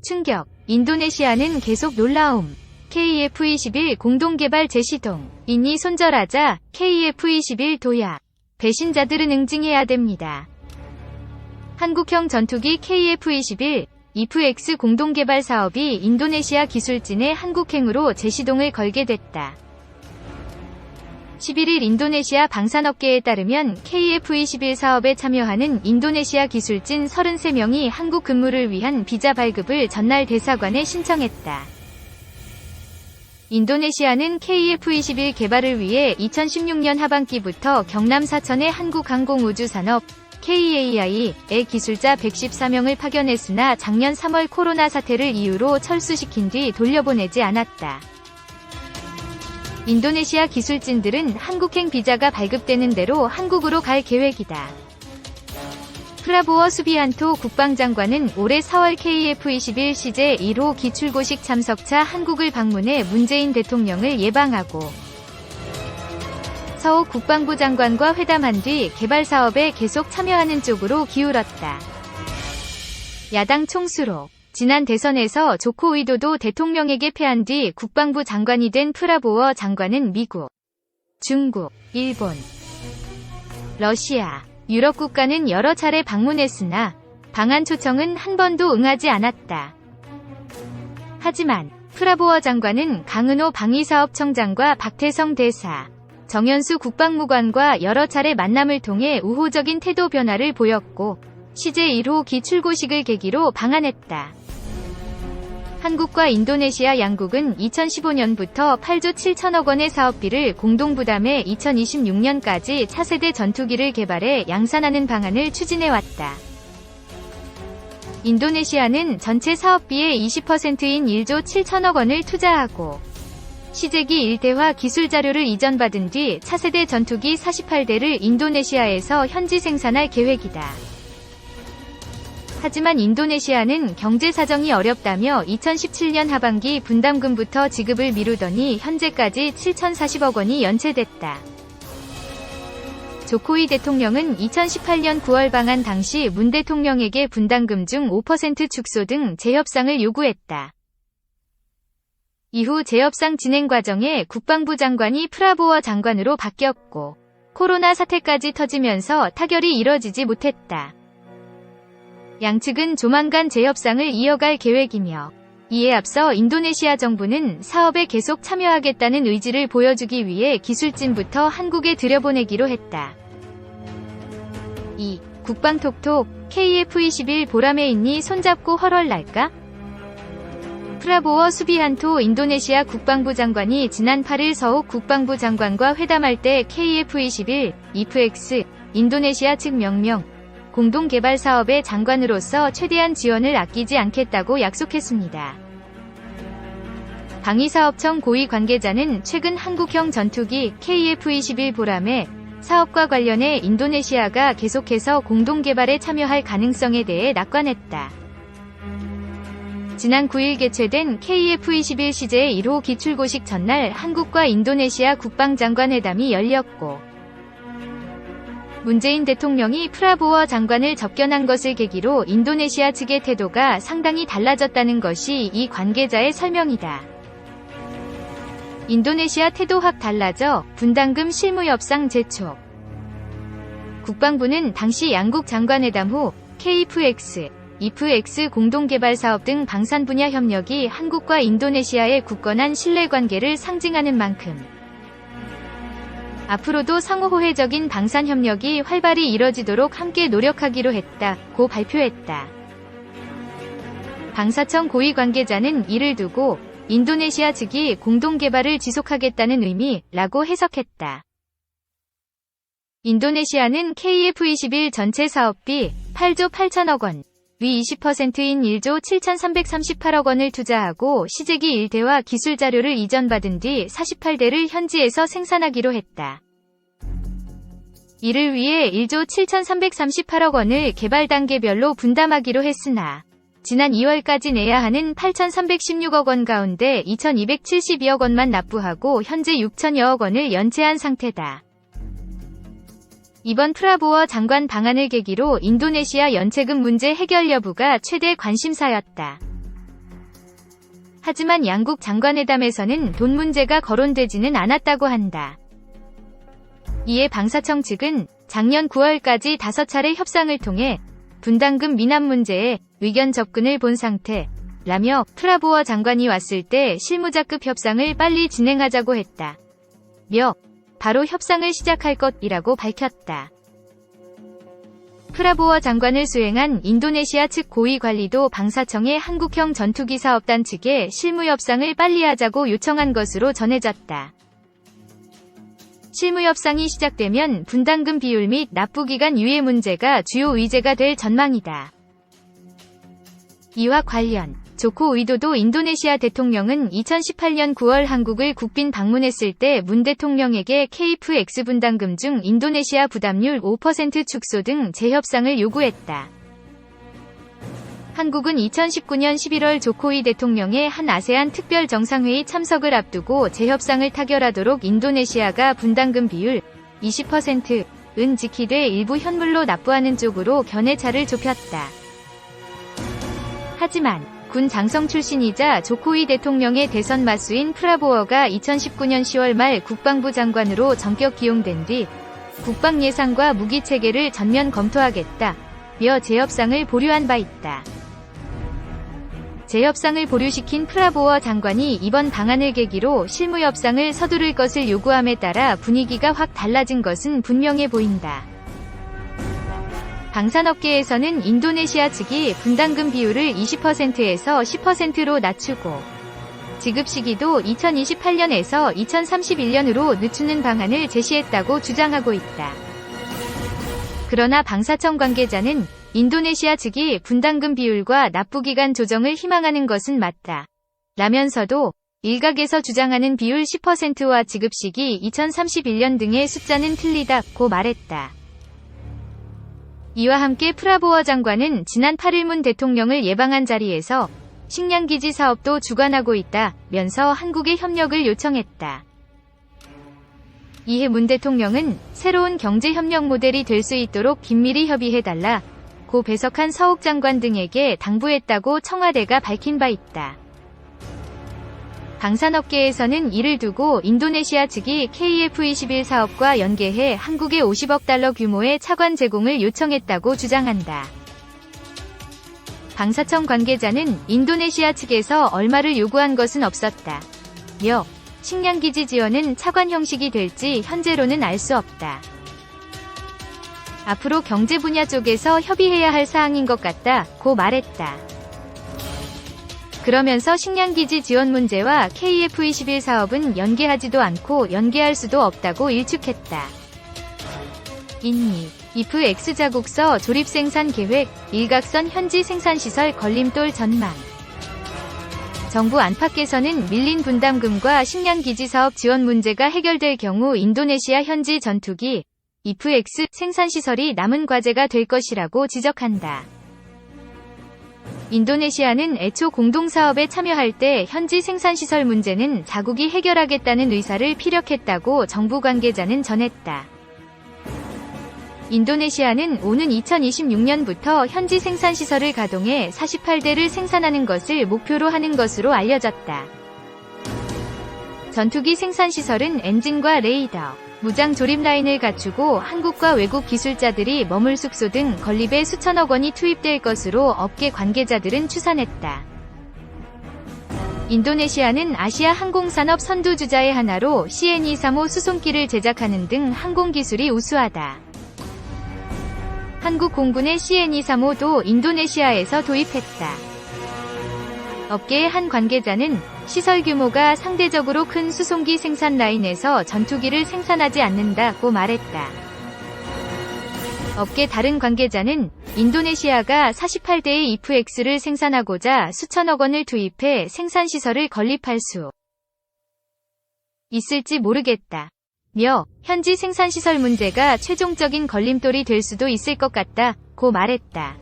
충격, 인도네시아는 계속 놀라움. KF-21 공동개발 재시동. 인이 손절하자 KF-21 도약. 배신자들은 응징해야 됩니다. 한국형 전투기 KF-21, IF-X 공동개발 사업이 인도네시아 기술진의 한국행으로 재시동을 걸게 됐다. 11일 인도네시아 방산업계에 따르면 KF-21 사업에 참여하는 인도네시아 기술진 33명이 한국 근무를 위한 비자 발급을 전날 대사관에 신청했다. 인도네시아는 KF-21 개발을 위해 2016년 하반기부터 경남 사천의 한국항공우주산업 KAI의 기술자 114명을 파견했으나 작년 3월 코로나 사태를 이유로 철수시킨 뒤 돌려보내지 않았다. 인도네시아 기술진들은 한국행 비자가 발급되는 대로 한국으로 갈 계획이다. 프라보워 수비안토 국방장관은 올해 4월 KF-21 시제 1호 기출고식 참석차 한국을 방문해 문재인 대통령을 예방하고 서욱 국방부 장관과 회담한 뒤 개발 사업에 계속 참여하는 쪽으로 기울었다. 야당 총수로 지난 대선에서 조코 위도도 대통령에게 패한 뒤 국방부 장관이 된 프라보워 장관은 미국, 중국, 일본, 러시아, 유럽 국가는 여러 차례 방문했으나 방한 초청은 한 번도 응하지 않았다. 하지만 프라보워 장관은 강은호 방위사업청장과 박태성 대사, 정연수 국방무관과 여러 차례 만남을 통해 우호적인 태도 변화를 보였고 시제 1호 기출고식을 계기로 방한했다. 한국과 인도네시아 양국은 2015년부터 8조 7천억 원의 사업비를 공동 부담해 2026년까지 차세대 전투기를 개발해 양산하는 방안을 추진해왔다. 인도네시아는 전체 사업비의 20%인 1조 7천억 원을 투자하고 시제기 1대화 기술 자료를 이전받은 뒤 차세대 전투기 48대를 인도네시아에서 현지 생산할 계획이다. 하지만 인도네시아는 경제 사정이 어렵다며 2017년 하반기 분담금부터 지급을 미루더니 현재까지 7,040억 원이 연체됐다. 조코이 대통령은 2018년 9월 방한 당시 문 대통령에게 분담금 중 5% 축소 등 재협상을 요구했다. 이후 재협상 진행 과정에 국방부 장관이 프라보워 장관으로 바뀌었고 코로나 사태까지 터지면서 타결이 이뤄지지 못했다. 양측은 조만간 재협상을 이어갈 계획이며 이에 앞서 인도네시아 정부는 사업에 계속 참여하겠다는 의지를 보여주기 위해 기술진부터 한국에 들여보내기로 했다. 2. 국방톡톡 KF-21 보람에 있니 손잡고 헐헐날까? 프라보워 수비안토 인도네시아 국방부 장관이 지난 8일 서욱 국방부 장관과 회담할 때 KF-21, IF-X, 인도네시아 측 명령, 공동개발 사업의 장관으로서 최대한 지원을 아끼지 않겠다고 약속했습니다. 방위사업청 고위 관계자는 최근 한국형 전투기 KF-21 보람의 사업과 관련해 인도네시아가 계속해서 공동개발에 참여할 가능성에 대해 낙관했다. 지난 9일 개최된 KF-21 시제 1호 기출고식 전날 한국과 인도네시아 국방장관 회담이 열렸고 문재인 대통령이 프라보워 장관을 접견한 것을 계기로 인도네시아 측의 태도가 상당히 달라졌다는 것이 이 관계자의 설명이다. 인도네시아 태도 확 달라져 분담금 실무 협상 재촉. 국방부는 당시 양국 장관회담 후 KF-X, IF-X 공동개발 사업 등 방산 분야 협력이 한국과 인도네시아의 굳건한 신뢰관계를 상징하는 만큼 앞으로도 상호호혜적인 방산 협력이 활발히 이뤄지도록 함께 노력하기로 했다고 발표했다. 방사청 고위 관계자는 이를 두고 인도네시아 측이 공동개발을 지속하겠다는 의미라고 해석했다. 인도네시아는 KF-21 전체 사업비 8조 8천억 원, 위 20%인 1조 7,338억 원을 투자하고 시제기 1대와 기술 자료를 이전받은 뒤 48대를 현지에서 생산하기로 했다. 이를 위해 1조 7,338억 원을 개발 단계별로 분담하기로 했으나 지난 2월까지 내야 하는 8,316억 원 가운데 2,272억 원만 납부하고 현재 6천여억 원을 연체한 상태다. 이번 프라보워 장관 방한을 계기로 인도네시아 연체금 문제 해결 여부가 최대 관심사였다. 하지만 양국 장관회담에서는 돈 문제가 거론되지는 않았다고 한다. 이에 방사청 측은 작년 9월까지 5차례 협상을 통해 분담금 미납 문제에 의견 접근을 본 상태라며 프라보어 장관이 왔을 때 실무자급 협상을 빨리 진행하자고 했다. 바로 협상을 시작할 것이라고 밝혔다. 프라보어 장관을 수행한 인도네시아 측 고위 관리도 방사청의 한국형 전투기 사업단 측에 실무 협상을 빨리 하자고 요청한 것으로 전해졌다. 실무 협상이 시작되면 분담금 비율 및 납부기간 유예 문제가 주요 의제가 될 전망이다. 이와 관련 조코 위도도 인도네시아 대통령은 2018년 9월 한국을 국빈 방문했을 때 문 대통령에게 KFX 분담금 중 인도네시아 부담률 5% 축소 등 재협상을 요구했다. 한국은 2019년 11월 조코위 대통령의 한 아세안 특별 정상회의 참석을 앞두고 재협상을 타결하도록 인도네시아가 분담금 비율 20%은 지키되 일부 현물로 납부하는 쪽으로 견해차를 좁혔다. 하지만 군 장성 출신이자 조코위 대통령의 대선 맞수인 프라보어가 2019년 10월 말 국방부 장관으로 전격 기용된 뒤 국방 예산과 무기 체계를 전면 검토하겠다며 재협상을 보류한 바 있다. 재협상을 보류시킨 프라보어 장관이 이번 방안을 계기로 실무 협상을 서두를 것을 요구함에 따라 분위기가 확 달라진 것은 분명해 보인다. 방산업계에서는 인도네시아 측이 분담금 비율을 20%에서 10%로 낮추고 지급 시기도 2028년에서 2031년으로 늦추는 방안을 제시했다고 주장하고 있다. 그러나 방사청 관계자는 인도네시아 측이 분담금 비율과 납부기간 조정을 희망하는 것은 맞다. 라면서도 일각에서 주장하는 비율 10%와 지급 시기 2031년 등의 숫자는 틀리다고 말했다. 이와 함께 프라보어 장관은 지난 8일 문 대통령을 예방한 자리에서 식량기지 사업도 주관하고 있다면서 한국의 협력을 요청했다. 이에 문 대통령은 새로운 경제협력 모델이 될 수 있도록 긴밀히 협의해달라고 배석한 서욱 장관 등에게 당부했다고 청와대가 밝힌 바 있다. 방산업계에서는 이를 두고 인도네시아 측이 KF-21 사업과 연계해 한국에 50억 달러 규모의 차관 제공을 요청했다고 주장한다. 방사청 관계자는 인도네시아 측에서 얼마를 요구한 것은 없었다. 식량기지 지원은 차관 형식이 될지 현재로는 알 수 없다. 앞으로 경제 분야 쪽에서 협의해야 할 사항인 것 같다고 말했다. 그러면서 식량기지 지원 문제와 KF-21 사업은 연계하지도 않고 연계할 수도 없다고 일축했다. 인니, IF-X 자국서 조립 생산 계획, 일각선 현지 생산시설 걸림돌 전망. 정부 안팎에서는 밀린 분담금과 식량기지 사업 지원 문제가 해결될 경우 인도네시아 현지 전투기, IF-X 생산시설이 남은 과제가 될 것이라고 지적한다. 인도네시아는 애초 공동사업에 참여할 때 현지 생산시설 문제는 자국이 해결하겠다는 의사를 피력했다고 정부 관계자는 전했다. 인도네시아는 오는 2026년부터 현지 생산시설을 가동해 48대를 생산하는 것을 목표로 하는 것으로 알려졌다. 전투기 생산시설은 엔진과 레이더, 무장 조립 라인을 갖추고 한국과 외국 기술자들이 머물 숙소 등 건립에 수천억 원이 투입될 것으로 업계 관계자들은 추산했다. 인도네시아는 아시아 항공산업 선두주자의 하나로 CN235 수송기를 제작하는 등 항공기술이 우수하다. 한국 공군의 CN235도 인도네시아에서 도입했다. 업계의 한 관계자는 시설 규모가 상대적으로 큰 수송기 생산 라인에서 전투기를 생산하지 않는다고 말했다. 업계 다른 관계자는 인도네시아가 48대의 IF-X를 생산하고자 수천억 원을 투입해 생산시설을 건립할 수 있을지 모르겠다. 현지 생산시설 문제가 최종적인 걸림돌이 될 수도 있을 것 같다고 말했다.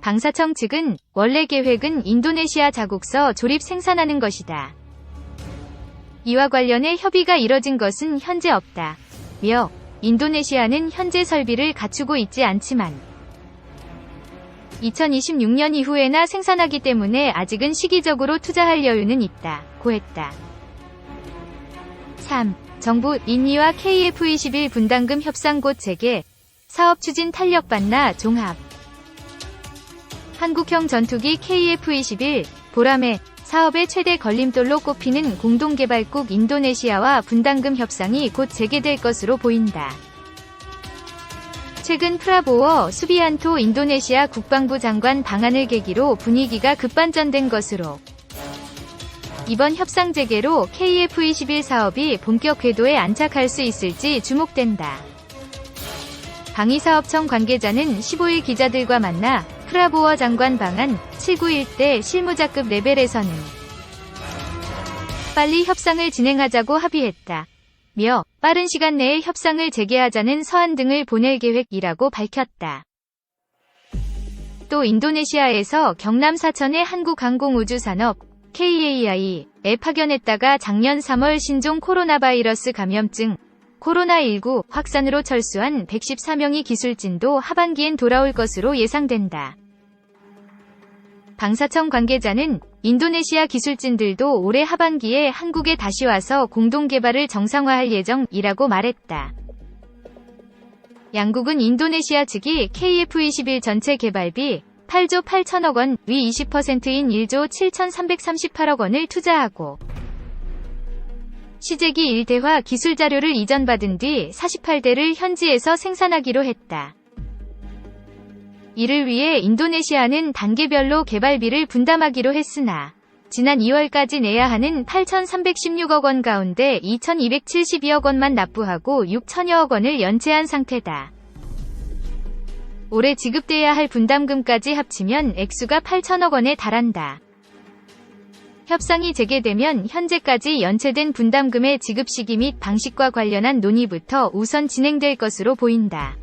방사청 측은 원래 계획은 인도네시아 자국서 조립 생산하는 것이다. 이와 관련해 협의가 이뤄진 것은 현재 없다. 인도네시아는 현재 설비를 갖추고 있지 않지만 2026년 이후에나 생산하기 때문에 아직은 시기적으로 투자할 여유는 있다고 했다. 3. 정부, 인니와 KF21 분담금 협상 곧 재개, 사업 추진 탄력 받나 종합. 한국형 전투기 KF21, 보라매, 사업의 최대 걸림돌로 꼽히는 공동개발국 인도네시아와 분담금 협상이 곧 재개될 것으로 보인다. 최근 프라보워 수비안토 인도네시아 국방부 장관 방한을 계기로 분위기가 급반전된 것으로 이번 협상 재개로 KF21 사업이 본격 궤도에 안착할 수 있을지 주목된다. 방위사업청 관계자는 15일 기자들과 만나 프라보워 장관 방한 791대 실무자급 레벨에서는 빨리 협상을 진행하자고 합의했다. 며 빠른 시간 내에 협상을 재개하자는 서한 등을 보낼 계획이라고 밝혔다. 또 인도네시아에서 경남 사천의 한국항공우주산업 KAI에 파견했다가 작년 3월 신종 코로나 바이러스 감염증 코로나19 확산으로 철수한 114명의 기술진도 하반기엔 돌아올 것으로 예상된다. 방사청 관계자는 인도네시아 기술진들도 올해 하반기에 한국에 다시 와서 공동개발을 정상화할 예정이라고 말했다. 양국은 인도네시아 측이 KF21 전체 개발비 8조 8천억 원, 위 20%인 1조 7,338억 원을 투자하고 시제기 1대화 기술 자료를 이전받은 뒤 48대를 현지에서 생산하기로 했다. 이를 위해 인도네시아는 단계별로 개발비를 분담하기로 했으나 지난 2월까지 내야 하는 8,316억 원 가운데 2,272억 원만 납부하고 6천여억 원을 연체한 상태다. 올해 지급돼야 할 분담금까지 합치면 액수가 8천억 원에 달한다. 협상이 재개되면 현재까지 연체된 분담금의 지급 시기 및 방식과 관련한 논의부터 우선 진행될 것으로 보인다.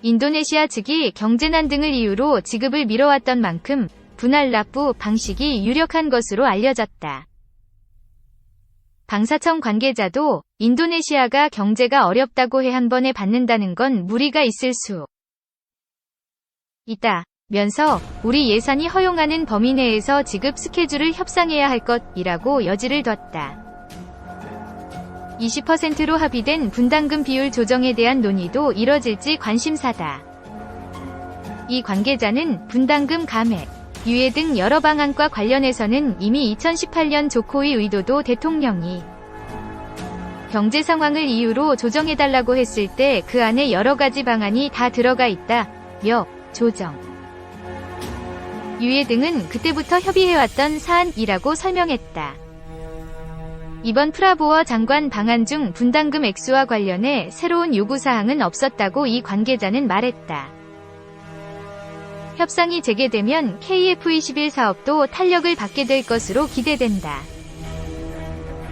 인도네시아 측이 경제난 등을 이유로 지급을 미뤄왔던 만큼 분할 납부 방식이 유력한 것으로 알려졌다. 방사청 관계자도 인도네시아가 경제가 어렵다고 해 한 번에 받는다는 건 무리가 있을 수 있다. 면서 우리 예산이 허용하는 범위 내에서 지급 스케줄을 협상해야 할 것이라고 여지를 뒀다. 20%로 합의된 분담금 비율 조정에 대한 논의도 이뤄질지 관심사다. 이 관계자는 분담금 감액, 유예 등 여러 방안과 관련해서는 이미 2018년 조코의 의도도 대통령이 경제 상황을 이유로 조정해달라고 했을 때 그 안에 여러 가지 방안이 다 들어가 있다며 조정, 유예 등은 그때부터 협의해왔던 사안이라고 설명했다. 이번 프라보워 장관 방한 중 분담금 액수와 관련해 새로운 요구사항은 없었다고 이 관계자는 말했다. 협상이 재개되면 KF21 사업도 탄력을 받게 될 것으로 기대된다.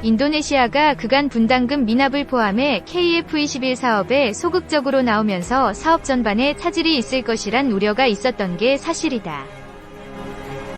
인도네시아가 그간 분담금 미납을 포함해 KF21 사업에 소극적으로 나오면서 사업 전반에 차질이 있을 것이란 우려가 있었던 게 사실이다.